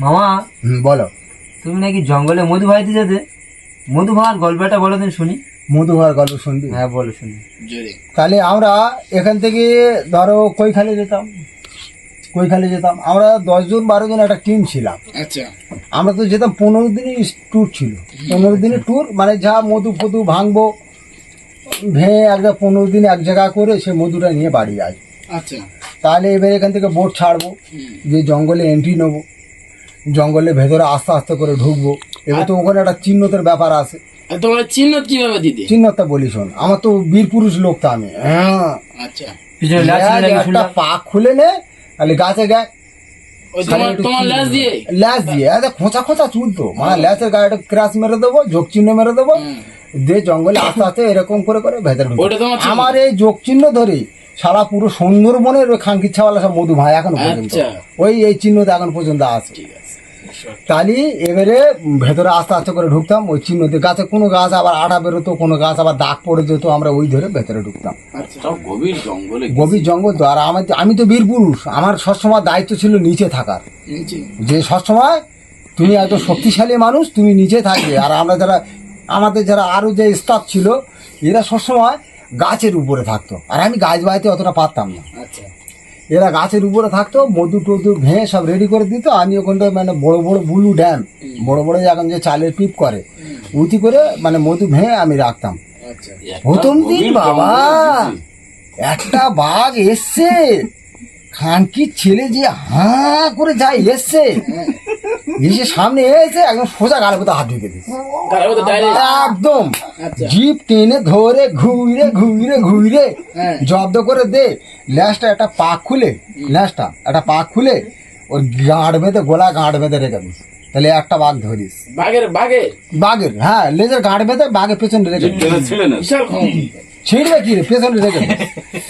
মামা বলো। তুমি নাকি জঙ্গলে মধু ভাইতে যেতে, মধু ভাইয়ের গল্পটা বলো তুমি শুনি। মধু ভাইয়ের গল্প শুনবি? হ্যাঁ বলো শুনি। তাহলে আমরা এখান থেকে ধরো কৈখালি যেতাম, আমরা 10 জন 12 জন একটা টিম ছিলাম। আচ্ছা, আমরা তো যেতাম 15 দিনের ট্যুর ছিল। 15 দিনের ট্যুর মানে যা মধু ফধু ভাঙবো, ভেঙে একটা 15 দিন এক জায়গা করে সে মধুটা নিয়ে বাড়ি আসবো। আচ্ছা, তাহলে এবার এখান থেকে বোট ছাড়বো, যে জঙ্গলে এন্ট্রি নেবো, জঙ্গলের ভেতরে আস্তে আস্তে করে ঢুকবো। এবার তো ওখানে একটা চিহ্নতের ব্যাপার আছে। তোমার চিহ্ন কিভাবে দিতে? চিহ্নটা বলি শোন, আমার তো বীর পুরুষ লোক তো আমি। হ্যাঁ, আচ্ছা, পিছনে ল্যাজ ছিল নাকি একটা শুনলাম? পাক খুলে নে, তাহলে গাছে গায়ে ওই তোমার ল্যাজ দিয়ে খোঁচা খোঁচা চুলতো, মানে ল্যাচের গায়ে ক্রাশ মেরে দেবো, যোগ চিহ্ন মেরে দেবো, দিয়ে জঙ্গলে আস্তে আস্তে এরকম করে করে ভেতরে ঢুকবো। ওটা তোমার চিহ্ন? আমার এই যোগ চিহ্ন ধরে সারা পুরো সুন্দরবনের ওই খাঙ্কিচ্ছাওয়ালা সব মধু ভাই এখনো পর্যন্ত আচ্ছা। ওই এই চিহ্নটা এখন পর্যন্ত আছে। ঠিক আছে। তাহলে এবারে ভেতরে আস্তে আস্তে করে ঢুকতাম ওই চিহ্নতে। গাছে কোনো গাছ আবার আঠা বেরোতো, কোনো গাছ আবার দাগ পড়ে যেত, আমরা ওই ধরে ভেতরে ঢুকতাম। আচ্ছা, সব গভীর জঙ্গলে। গভীর জঙ্গল তো। আর আমি তো বীর পুরুষ, আমার সবসময় দায়িত্ব ছিল নিচে থাকার। নিচে? যে সবসময় তুমি এত শক্তিশালী মানুষ, তুমি নিচে থাকবে। আর আমরা আমাদের যারা আরো যে স্টাফ ছিল, এরা সবসময় গাছের উপরে থাকতো, আর আমি গাছ বাইতে অতটা পারতাম না। আচ্ছা, এরা গাছের উপরে থাকতো, মধু টধু ভেঙে সব রেডি করে দিত। আমি ওখানটায় মানে বড় বড় বুলু ড্যাম, বড় বড় এখন যে চালের পিপ করে উতি করে মানে মধু ভেঙে আমি রাখতাম। আচ্ছা, প্রথম দিন বাবা একটা বাঘ এসছে, খানকির ছেলে যে হাঁ করে যায় এসছে, এসে সামনে এসে একদম সোজা গালের মতো হাত ঢুকে দিচ্ছে একদম। আচ্ছা। জিপ টেনে ধরে ঘুরে ঘুরে ঘুরে হ্যাঁ। জব্দ করে দে, ল্যাসটা একটা পাক খুলে ওর গাঁড় বেঁধে, গোলা গাঁড় বেঁধে রেখে দিস। তাহলে একটা বাঘ ধরিস। বাঘের হ্যাঁ লেজের গাঁড় বেঁধে বাঘের পেছনে রেখে দিস। বিশাল ক্ষমতা। ছিঁড়বে কি রে, পেছনে রেখে দিস।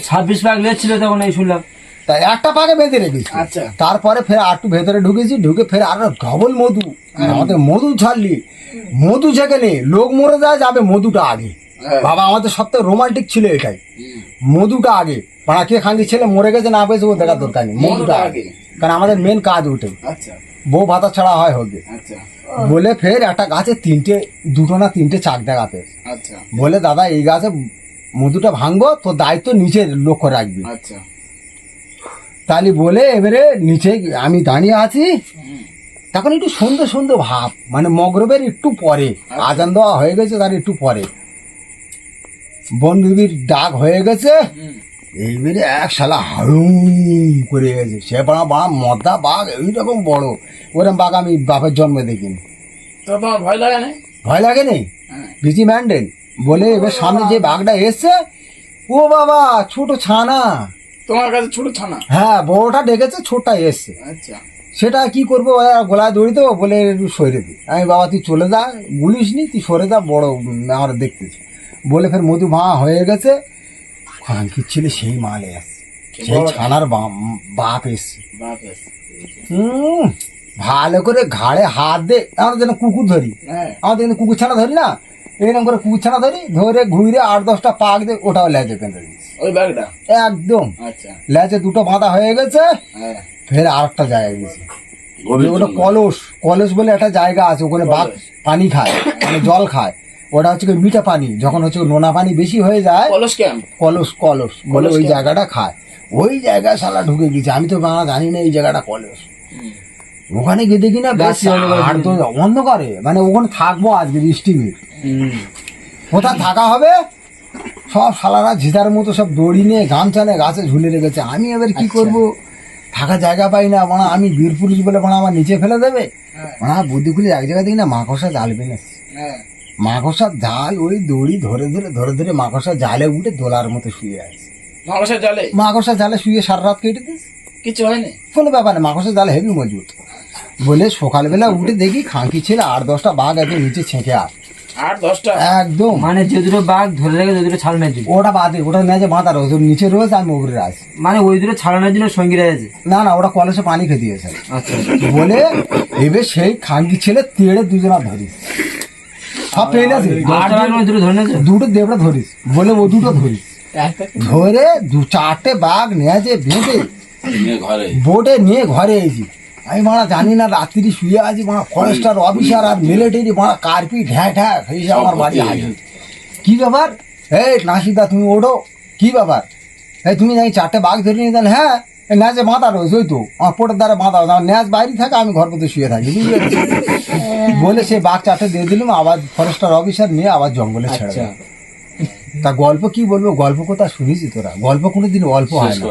26 ভাগ লেজ ছিল তখন এই শুনলাম। তাই একটা পাকে বেঁধে রেখেছি। আচ্ছা। তারপরে ফের একটু ভেতরে ঢুকে ফের আরো ডবল মধু, আমাদের মধু ছাড়লি, মধু যেখানে লোক মরে যাবে মধুটা আগে। বাবা আমাদের সবথেকে রোমান্টিক ছিল এটাই, মধুটা আগে। পাড়া কে খাঙ্কি ছেলে মরে গেছে না পেয়েছে ও দেখার দরকার নেই, মধুটা আগে। কারণ আমাদের মেন কাজ ওটাই, আচ্ছা, বউ ভাতা ছাড়া হয় হবে। আচ্ছা, বলে ফের একটা গাছে দুটো না তিনটে চাক দেখাতে, আচ্ছা, বলে দাদা এই গাছে মধুটা ভাঙবো, তোর দায়িত্ব নিচে লক্ষ্য রাখবি। আচ্ছা, তালি বলে এবারে নিচে আমি দাঁড়িয়ে আছি। তখন একটু সুন্দর সুন্দর ভাব, মানে মগরবের একটু পরে, আজান দেওয়া হয়ে গেছে, তার একটু পরে বনবিবির ডাক হয়ে গেছে। এইবারে এক শালা হাড়ুম করে গেছে, সে বড় মদ্দা বাঘ, এইরকম বড়, ওরকম বাঘ আমি বাপের জন্মে দেখিনি। তো তোমার ভয় লাগে না? ভয় লাগে নেই, বিজি ম্যান্ডেল বলে এবার সামনে যে বাঘটা এসছে, ও বাবা ছোট ছানা। তোমার কাছে ছোট ছানা? হ্যাঁ, বড়টা ডেকেছে, ছোটটা এসছে। আচ্ছা, সেটা কি করবো, গলায় দড়ি দেবো বলে একটু সরে দিই। আমি বাবা তুই চলে যা, গুলিস নি, তুই সরে যা, বড় আমার দেখতেছি বলে ফের মধু ভাঙা হয়ে গেছে। খানকির ছেলে সেই মালে আসছে, সেই ছানার বাপ এসছে। ভালো করে ঘাড়ে হাত দে, আমরা যেন কুকুর ধরি, আমাদের কিন্তু কুকুর ছানা ধরি না, এইরকম করে কুকুর ছানা ধরে ঘুরে 8-10টা পাক দে, ওটাও লেজে কেঁদে দিস ওই ব্যাগটা একদম। আচ্ছা, লেজে দুটো বাঁধা হয়ে গেছে। ফের আরেকটা জায়গায় গেছি, ওটা কলস বলে একটা জায়গা আছে, ওখানে বাঘ পানি খায়, মানে জল খায়। ওটা হচ্ছে মিঠা পানি, যখন হচ্ছে নোনা পানি বেশি হয়ে যায়, কলস বলে ওই জায়গাটা খায়। ওই জায়গায় শালা ঢুকে গেছে, আমি তো বাংলা জানি না এই জায়গাটা কলস। ওখানে গিয়ে দেখি না বেশ অন্ধকারে, মানে ওখানে থাকবো আজকে বৃষ্টি, কোথায় থাকা হবে, সব শালারা ঝিতার মতো সব দড়ি নিয়ে গামছা নিয়ে গাছে ঝুলে রেখেছে। আমি এবার কি করব, থাকা জায়গা পাই না, মানে আমি বীর পুরুষ বলে মানে আমার নিচে ফেলে দেবে। মানে বুদ্ধি খুলে এক জায়গায় দেখি না মাকড়সা জাল বেঁধেছে, মাকড়সার জাল, ওই দড়ি ধরে ধরে মাকড়সার জালে উঠে দোলার মতো শুয়ে আছে। মাকড়সার জালে শুয়ে সারা রাত কেটে দিস, কিছু হয়নি, কোনো ব্যাপার না, মাকড়সার জালে হেভি মজবুত। বলে সকালবেলা উঠে দেখি খাঁকি ছেলে 8-10টা বাঘ একদম নিচে ছেঁকে আস, 8-10টা একদম। মানে যে দুটো বাঘ ধরে রেখে যে দুটো ছাল মেরে, ওটা বাদে, ওটা মেঝে বাঁধা রয়েছে, নিচে রয়েছে, আমি উপরে আছি। মানে ওই দুটো ছাড়ানোর জন্য সঙ্গীরা আছে? না ওটা কলেজে পানি খেতে দিয়েছে। আচ্ছা, বলে এবার সেই খানকি ছেলে তেড়ে দুজনা ধরিস, সব পেয়ে আছে, দুটো দেবড়া ধরিস বলে ও দুটো ধরিস, ধরে 2-4টে বাঘ নিয়ে যে বেঁধে বোটে নিয়ে ঘরে এসি। আমি মারা জানি না, রাত্রি শুয়ে আছি মারা, ফরেস্টার অফিসার আর মিলিটারি মারা কার্পি ঢ্যাঁ ঢ্যাঁ এসে আমার বাড়ি হাজির। কি ব্যাপার? এই নাসিদা তুমি ওঠো, কি ব্যাপার? এই তুমি যাই 4টে বাঘ ধরে নিয়ে যান। হ্যাঁ, এই ন্যাচে বাঁধা রয়েছে, ওই তো আমার পোটের দ্বারা বাঁধা, আমার ন্যাচ বাইরে থাকে, আমি ঘর মধ্যে শুয়ে থাকি, বুঝলি? বলে সে বাঘ 4টে দিয়ে দিলাম, আবার ফরেস্টার অফিসার নিয়ে আবার জঙ্গলে ছেড়ে আচ্ছা দিলাম। তা গল্প কি বলবো, গল্প কোথা শুনেছি তোরা? গল্প কোনোদিন অল্প হয় না।